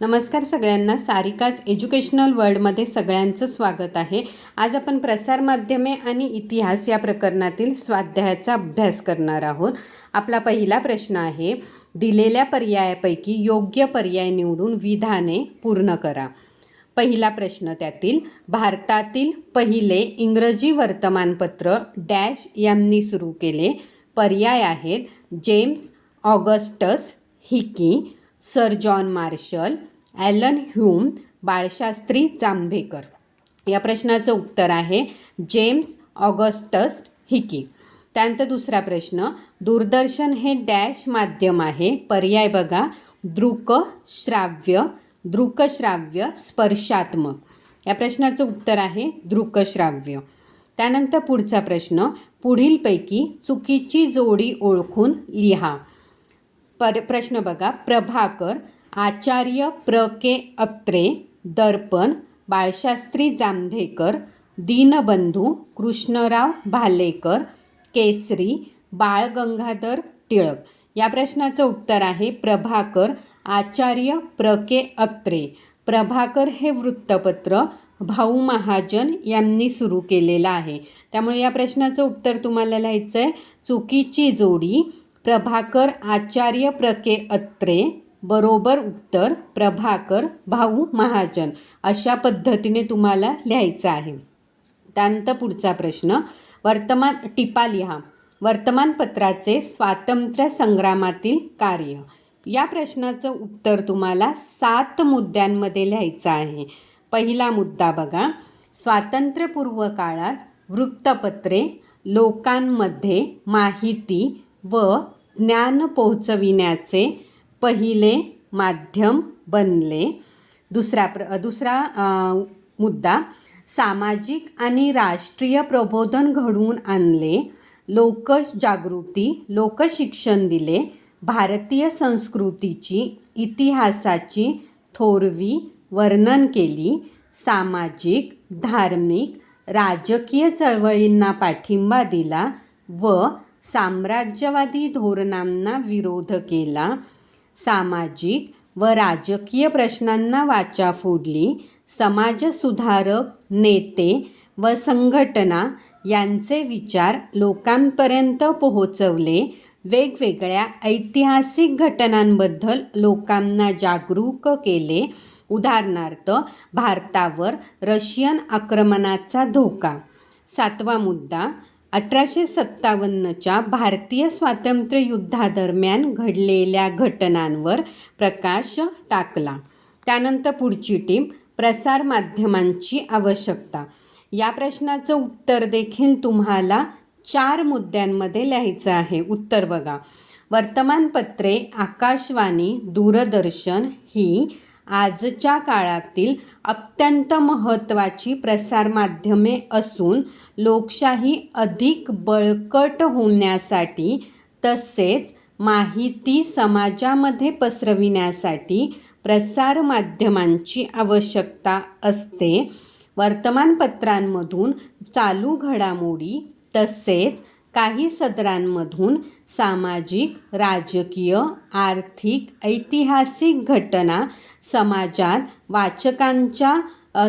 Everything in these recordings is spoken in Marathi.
नमस्कार सगळ्यांना, सारिकाच एज्युकेशनल वर्ल्डमध्ये सगळ्यांचं स्वागत आहे. आज आपण प्रसारमाध्यमे आणि इतिहास या प्रकरणातील स्वाध्यायाचा अभ्यास करणार आहोत. आपला पहिला प्रश्न आहे, दिलेल्या पर्यायापैकी योग्य पर्याय निवडून विधाने पूर्ण करा. पहिला प्रश्न त्यातील, भारतातील पहिले इंग्रजी वर्तमानपत्र डॅश यांनी सुरू केले. पर्याय आहेत James Augustus Hicky, sir John Marshall, Allan Hume, Balshastri Jambhekar. या प्रश्नाचं उत्तर आहे जेम्स ऑगस्टस हिकी. त्यानंतर दुसरा प्रश्न, दूरदर्शन हे डॅश माध्यम आहे. पर्याय बघा, दृकश्राव्य, स्पर्शात्मक. या प्रश्नाचं उत्तर आहे दृकश्राव्य. त्यानंतर पुढचा प्रश्न, पुढीलपैकी चुकीची जोडी ओळखून लिहा. प्रश्न बघा, प्रभाकर, आचार्य प्र के अत्रे, दर्पण, बाळशास्त्री जांभेकर, दीनबंधू, कृष्णराव भालेकर, केसरी, बाळ गंगाधर टिळक. या प्रश्नाचं उत्तर आहे प्रभाकर, आचार्य प्र के अत्रे. प्रभाकर हे वृत्तपत्र भाऊ महाजन यांनी सुरू केलेलं आहे. त्यामुळे या प्रश्नाचं उत्तर तुम्हाला लिहायचं आहे चुकीची जोडी, प्रभाकर आचार्य प्र के अत्रे. बरोबर उत्तर प्रभाकर भाऊ महाजन. अशा पद्धतीने तुम्हाला लिहायचं आहे. त्यानंतर पुढचा प्रश्न, टिपा लिहा. वर्तमानपत्राचे स्वातंत्र्य संग्रामातील कार्य. या प्रश्नाचं उत्तर तुम्हाला 7 मुद्द्यांमध्ये लिहायचं आहे. पहिला मुद्दा बघा, स्वातंत्र्यपूर्व काळात वृत्तपत्रे लोकांमध्ये माहिती व ज्ञान पोहोचविण्याचे पहिले माध्यम बनले. दुसरा मुद्दा, सामाजिक आणि राष्ट्रीय प्रबोधन घडवून आणले, लोकजागृती, लोकशिक्षण दिले, भारतीय संस्कृतीची, इतिहासाची थोरवी वर्णन केली, सामाजिक, धार्मिक, राजकीय चळवळींना पाठिंबा दिला व साम्राज्यवादी धोरणांना विरोध केला, सामाजिक व राजकीय प्रश्नांना वाचा फोडली, समाजसुधारक नेते व संघटना यांचे विचार लोकांपर्यंत पोहोचवले, वेगवेगळ्या ऐतिहासिक घटनांबद्दल लोकांना जागरूक केले. उदाहरणार्थ, भारतावर रशियन आक्रमणाचा धोका. 7वा मुद्दा, 1857च्या भारतीय स्वातंत्र्य युद्धादरम्यान घडलेल्या घटनांवर प्रकाश टाकला. त्यानंतर पुढची टीप, प्रसारमाध्यमांची आवश्यकता. या प्रश्नाचं उत्तर देखील तुम्हाला 4 मुद्द्यांमध्ये लिहायचं आहे. उत्तर बघा, वर्तमानपत्रे, आकाशवाणी, दूरदर्शन ही आजच्या काळातील अत्यंत महत्त्वाची प्रसारमाध्यमे असून लोकशाही अधिक बळकट होण्यासाठी तसेच माहिती समाजामध्ये पसरविण्यासाठी प्रसारमाध्यमांची आवश्यकता असते. वर्तमानपत्रांमधून चालू घडामोडी तसेच काही सदरांमधून सामाजिक, राजकीय, आर्थिक, ऐतिहासिक घटना समाजात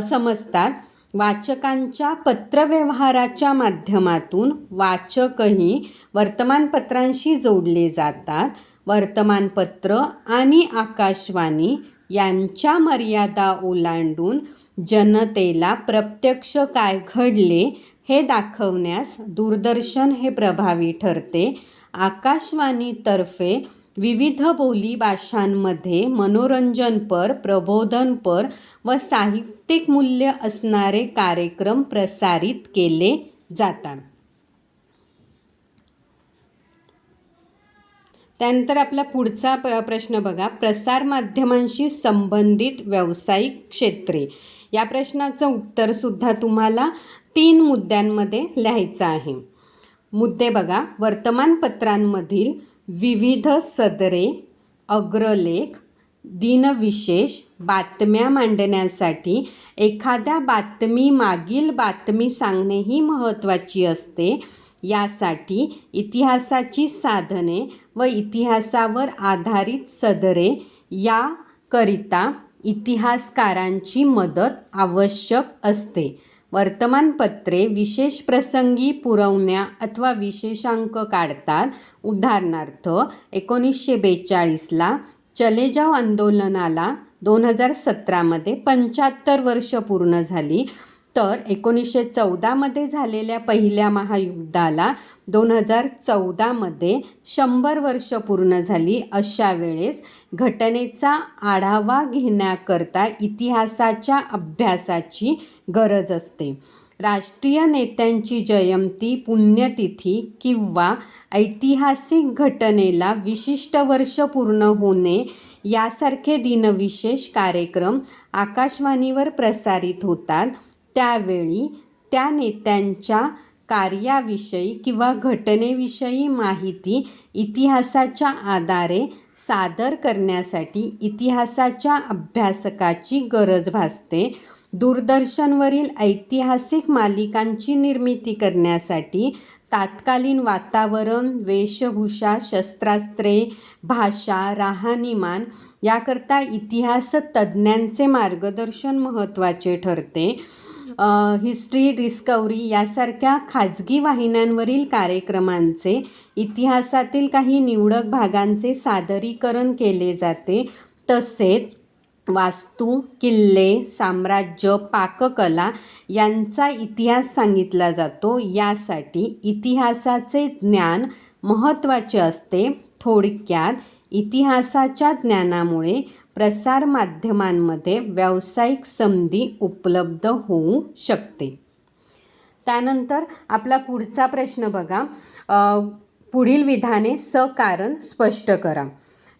समजतात. वाचकांच्या पत्रव्यवहाराच्या माध्यमातून वाचकही वर्तमानपत्रांशी जोडले जातात. वर्तमानपत्र आणि आकाशवाणी यांच्या मर्यादा ओलांडून जनतेला प्रत्यक्ष काय घडले हे दाखवण्यास दूरदर्शन हे प्रभावी ठरते. आकाशवाणीतर्फे विविध बोली भाषांमध्ये मनोरंजनपर, प्रबोधनपर व साहित्यिक मूल्य असणारे कार्यक्रम प्रसारित केले जातात. त्यानंतर आपला पुढचा प्रश्न बघा, प्रसारमाध्यमांशी संबंधित व्यावसायिक क्षेत्रे. या प्रश्नाचं उत्तरसुद्धा तुम्हाला 3 मुद्द्यांमध्ये लिहायचं आहे. मुद्दे बघा, वर्तमानपत्रांमधील विविध सदरे, अग्रलेख, दिनविशेष, बातम्या मांडण्यासाठी एखाद्या बातमीमागील बातमी सांगणे ही महत्त्वाची असते. यासाठी इतिहासाची साधने व इतिहासावर आधारित सदरे याकरिता इतिहासकारांची मदत आवश्यक असते. वर्तमानपत्रे विशेष प्रसंगी पुरवण्या अथवा विशेषांक काढतात. उदाहरणार्थ 1942ला चले जाव आंदोलनाला 2017मध्ये 75 वर्ष पूर्ण झाली, तर 1914मध्ये झालेल्या पहिल्या महायुद्धाला 2014मध्ये 100 वर्ष पूर्ण झाली. अशा वेळेस घटनेचा आढावा घेण्याकरता इतिहासाच्या अभ्यासाची गरज असते. राष्ट्रीय नेत्यांची जयंती, पुण्यतिथी किंवा ऐतिहासिक घटनेला विशिष्ट वर्ष पूर्ण होणे यासारखे दिनविशेष कार्यक्रम आकाशवाणीवर प्रसारित होतात. त्यावेळी त्या नेत्यांच्या कार्याविषयी किंवा घटनेविषयी माहिती इतिहासाच्या आधारे सादर करण्यासाठी इतिहासाच्या अभ्यासकाची गरज भासते. दूरदर्शनवरील ऐतिहासिक मालिकांची निर्मिती करण्यासाठी तात्कालीन वातावरण, वेशभूषा, शस्त्रास्त्रे, भाषा, राहणीमान याकरता इतिहास तज्ज्ञांचे मार्गदर्शन महत्त्वाचे ठरते. हिस्ट्री डिस्कव्हरी यासारख्या खाजगी वाहिन्यांवरील कार्यक्रमांचे इतिहासातील काही निवडक भागांचे सादरीकरण केले जाते. तसेच वास्तू, किल्ले, साम्राज्य, पाककला यांचा इतिहास सांगितला जातो. यासाठी इतिहासाचे ज्ञान महत्त्वाचे असते. थोडक्यात इतिहासाच्या ज्ञानामुळे प्रसारमाध्यमांमध्ये व्यावसायिक संधी उपलब्ध होऊ शकते. त्यानंतर आपला पुढचा प्रश्न बघा. पुढील विधाने सकारण स्पष्ट करा.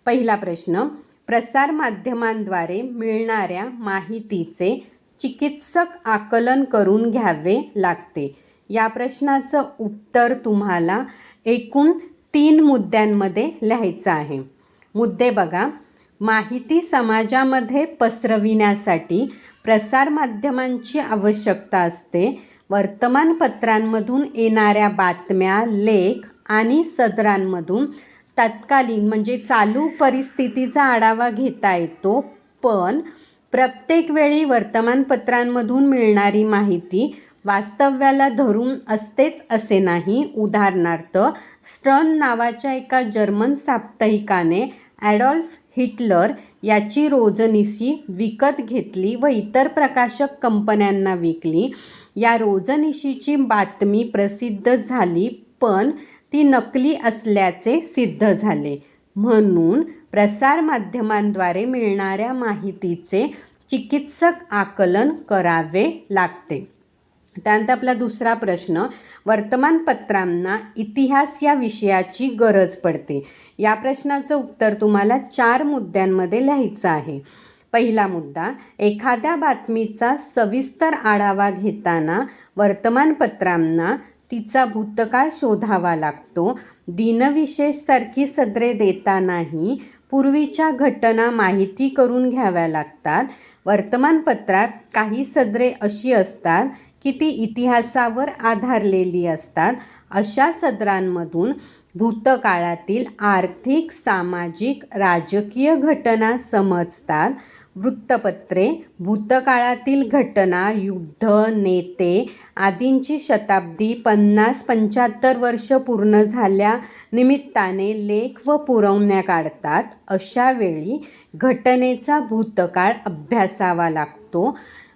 पहिला प्रश्न, प्रसारमाध्यमांद्वारे मिळणाऱ्या माहितीचे चिकित्सक आकलन करून घ्यावे लागते. या प्रश्नाचं उत्तर तुम्हाला एकूण 3 मुद्द्यांमध्ये लिहायचं आहे. मुद्दे बघा. माहिती समाजामध्ये पसरविण्यासाठी प्रसारमाध्यमांची आवश्यकता असते. वर्तमानपत्रांमधून येणाऱ्या बातम्या, लेख आणि सदरांमधून तत्कालीन म्हणजे चालू परिस्थितीचा आढावा घेता येतो, पण प्रत्येक वेळी वर्तमानपत्रांमधून मिळणारी माहिती वास्तव्याला धरून असतेच असे नाही. उदाहरणार्थ स्टर्न नावाच्या एका जर्मन साप्ताहिकाने ॲडॉल्फ हिटलर याची रोजनिशी विकत घेतली व इतर प्रकाशक कंपन्यांना विकली. या रोजनिशीची बातमी प्रसिद्ध झाली, पण ती नकली असल्याचे सिद्ध झाले. म्हणून प्रसारमाध्यमांद्वारे मिळणाऱ्या माहितीचे चिकित्सक आकलन करावे लागते. त्यानंतर आपला दुसरा प्रश्न, वर्तमानपत्रांना इतिहास या विषयाची गरज पडते. या प्रश्नाचं उत्तर तुम्हाला 4 मुद्द्यांमध्ये लिहायचं आहे. पहिला मुद्दा, एखाद्या बातमीचा सविस्तर आढावा घेताना वर्तमानपत्रांना तिचा भूतकाळ शोधावा लागतो. दिनविशेषसारखी सदरे देतानाही पूर्वीच्या घटना माहिती करून घ्याव्या लागतात. वर्तमानपत्रात काही सदरे अशी असतात की ती इतिहासावर आधारलेली असतात. अशा सदरांमधून भूतकाळातील आर्थिक, सामाजिक, राजकीय घटना समजतात. वृत्तपत्रे भूतकाळातील घटना, युद्ध, नेते आदींची शताब्दी, 50-75 वर्ष पूर्ण झाल्या निमित्ताने लेख व पुरवण्या काढतात. अशा वेळी घटनेचा भूतकाळ अभ्यासावा लागतो.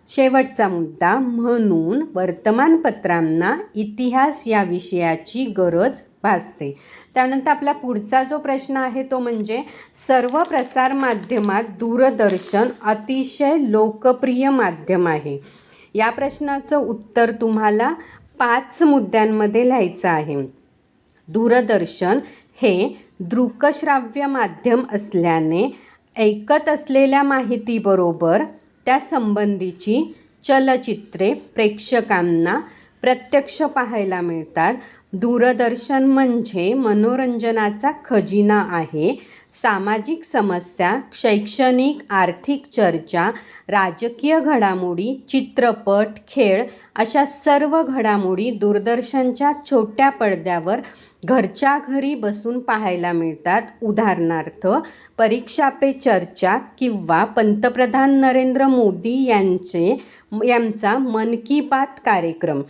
शेवटचा मुद्दा, म्हणून वर्तमानपत्रांना इतिहास या विषयाची गरज भासते. त्यानंतर आपला पुढचा जो प्रश्न आहे तो म्हणजे सर्व प्रसारमाध्यमात दूरदर्शन अतिशय लोकप्रिय माध्यम आहे. या प्रश्नाचं उत्तर तुम्हाला 5 मुद्द्यांमध्ये लिहायचं आहे. दूरदर्शन हे दृकश्राव्य माध्यम असल्याने ऐकत असलेल्या माहितीबरोबर त्या संबंधीची चलचित्रे प्रेक्षकांना प्रत्यक्ष पाहायला मिळतात. दूरदर्शन म्हणजे मनोरंजनाचा खजिना आहे. सामाजिक समस्या, शैक्षणिक, आर्थिक चर्चा, राजकीय घडामोडी, चित्रपट, खेळ अशा सर्व घडामोडी दूरदर्शनच्या छोट्या पडद्यावर घरच्या घरी बसून पाहायला मिळतात. उदाहरणार्थ परीक्षा पे चर्चा किंवा पंतप्रधान नरेंद्र मोदी यांचा मन की बात कार्यक्रम.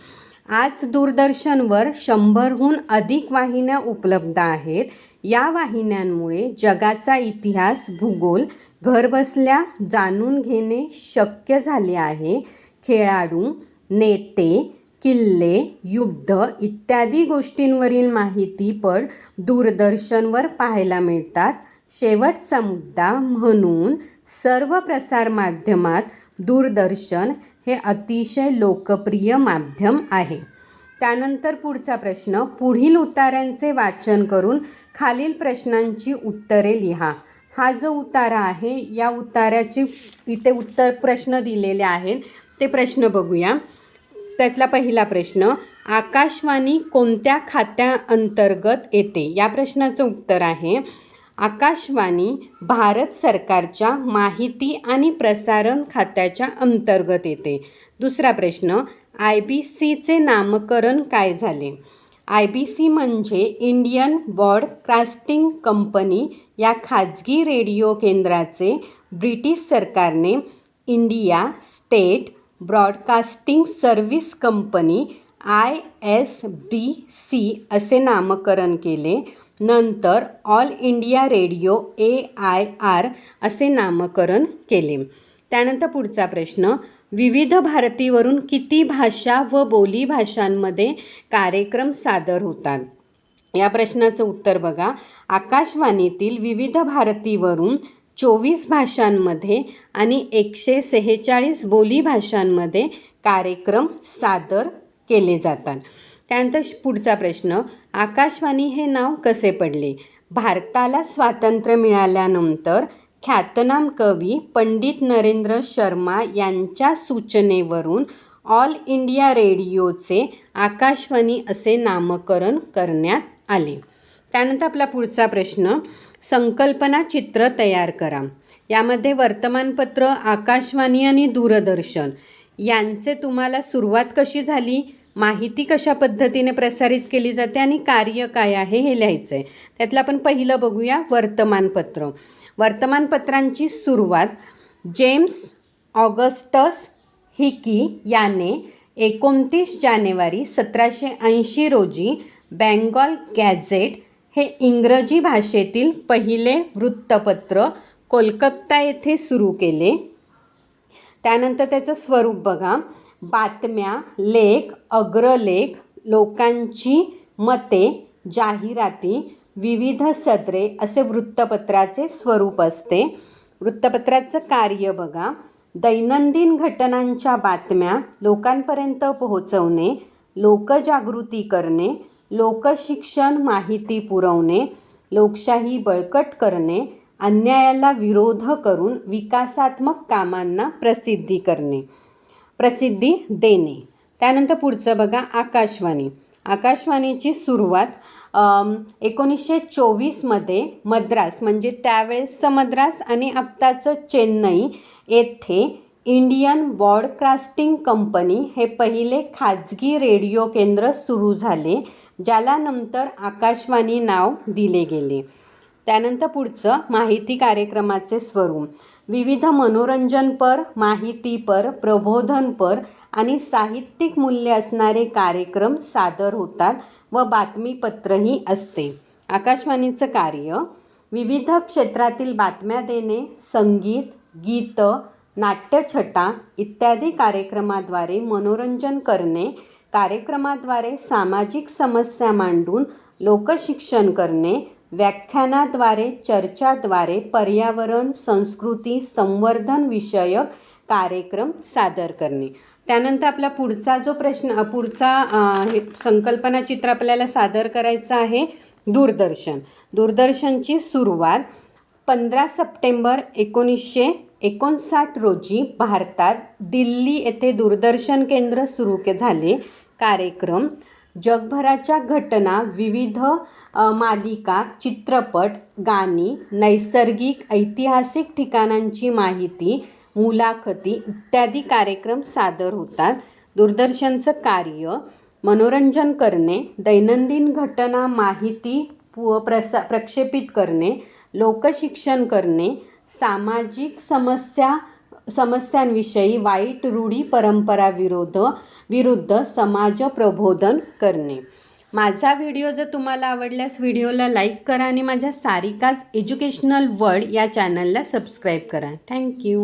आज दूरदर्शनवर 100हून अधिक वाहिन्या उपलब्ध आहेत. या वाहिन्यांमुळे जगाचा इतिहास, भूगोल घरबसल्या जाणून घेणे शक्य झाले आहे. खेळाडू, नेते, किल्ले, युद्ध इत्यादी गोष्टींवरील माहितीपट दूरदर्शनवर पाहायला मिळतात. शेवटचा मुद्दा म्हणून सर्व प्रसारमाध्यमात दूरदर्शन हे अतिशय लोकप्रिय माध्यम आहे. त्यानंतर पुढचा प्रश्न, पुढील उताऱ्यांचे वाचन करून खालील प्रश्नांची उत्तरे लिहा. हा जो उतारा आहे या उताऱ्याची इथे उत्तर प्रश्न दिलेले आहेत. ते प्रश्न बघूया. त्यातला पहिला प्रश्न, आकाशवाणी कोणत्या खात्याअंतर्गत येते? या प्रश्नाचं उत्तर आहे आकाशवाणी भारत सरकारच्या माहिती आणि प्रसारण खात्याच्या अंतर्गत येते. दुसरा प्रश्न, IBCचे नामकरण काय झाले? IBC म्हणजे इंडियन ब्रॉडकास्टिंग कंपनी. या खाजगी रेडिओ केंद्राचे ब्रिटिश सरकारने India state broadcasting service company ISBC असे नामकरण केले. नंतर ऑल इंडिया रेडिओ AIR असे नामकरण केले. त्यानंतर पुढचा प्रश्न, विविध भारतीवरून किती भाषा व बोलीभाषांमध्ये कार्यक्रम सादर होतात? या प्रश्नाचं उत्तर बघा. आकाशवाणीतील विविध भारतीवरून 24 भाषांमध्ये आणि 146 बोलीभाषांमध्ये कार्यक्रम सादर केले जातात. त्यानंतर पुढचा प्रश्न, आकाशवाणी हे नाव कसे पडले? भारताला स्वातंत्र्य मिळाल्यानंतर ख्यातनाम कवी पंडित नरेंद्र शर्मा यांच्या सूचनेवरून ऑल इंडिया रेडिओचे आकाशवाणी असे नामकरण करण्यात आले. त्यानंतर आपला पुढचा प्रश्न, संकल्पना चित्र तयार करा. यामध्ये वर्तमानपत्र, आकाशवाणी आणि दूरदर्शन यांचे तुम्हाला सुरुवात कशी झाली, माहिती कशा पद्धतीने प्रसारित केली जाते आणि कार्य काय आहे हे लिहायचं आहे. त्यातलं आपण पहिलं बघूया वर्तमानपत्र. वर्तमानपत्रांची सुरुवात जेम्स ऑगस्टस हिकी याने 29 जानेवारी 1780 रोजी बेंगॉल गॅझेट हे इंग्रजी भाषेतील पहिले वृत्तपत्र कोलकाता येथे सुरू केले. त्यानंतर त्याचं स्वरूप बघा. बातम्या, लेख, अग्रलेख, लोकांची मते, जाहिराती, विविध सदरे असे वृत्तपत्राचे स्वरूप असते. वृत्तपत्राचं कार्य बघा. दैनंदिन घटनांच्या बातम्या लोकांपर्यंत पोहोचवणे, लोकजागृती करणे, लोकशिक्षण माहिती पुरवणे, लोकशाही बळकट करणे, अन्यायाला विरोध करून विकासात्मक कामांना प्रसिद्धी देणे. त्यानंतर पुढचं बघा आकाशवाणी. आकाशवाणीची सुरुवात 1924मध्ये मद्रास म्हणजे त्यावेळेसचं मद्रास आणि आत्ताचं चेन्नई येथे इंडियन ब्रॉडकास्टिंग कंपनी हे पहिले खाजगी रेडिओ केंद्र सुरू झाले, ज्याला नंतर आकाशवाणी नाव दिले गेले. त्यानंतर पुढचं माहिती कार्यक्रमाचे स्वरूप. विविध मनोरंजनपर, माहितीपर, प्रबोधनपर आणि साहित्यिक मूल्य असणारे कार्यक्रम सादर होतात व बातमीपत्रही असते. आकाशवाणीचं कार्य विविध क्षेत्रातील बातम्या देणे, संगीत, गीत, नाट्यछटा इत्यादी कार्यक्रमाद्वारे मनोरंजन करणे, कार्यक्रमाद्वारे सामाजिक समस्या मांडून लोकशिक्षण करणे, व्याख्यानाद्वारे, चर्चाद्वारे पर्यावरण, संस्कृती, संवर्धन विषयक कार्यक्रम सादर करणे. त्यानंतर आपला पुढचा जो प्रश्न हे संकल्पना चित्र आपल्याला सादर करायचं आहे दूरदर्शन. दूरदर्शनची सुरुवात 15 सप्टेंबर 1959 रोजी भारतात दिल्ली येथे दूरदर्शन केंद्र सुरू झाले. कार्यक्रम जगभराच्या घटना, विविध मालिका, चित्रपट, गाणी, नैसर्गिक ऐतिहासिक ठिकाणांची माहिती, मुलाखती इत्यादी कार्यक्रम सादर होतात. दूरदर्शनचं कार्य मनोरंजन करणे, दैनंदिन घटना माहिती प्रक्षेपित करणे, लोकशिक्षण करणे, सामाजिक समस्यांविषयी वाईट रूढी परंपरा विरुद्ध समाज प्रबोधन करणे. माझा व्हिडिओ जर तुम्हाला आवडल्यास व्हिडिओला लाईक करा आणि माझ्या सारिकाज एज्युकेशनल वर्ल्ड या चॅनलला सबस्क्राईब करा. थँक्यू.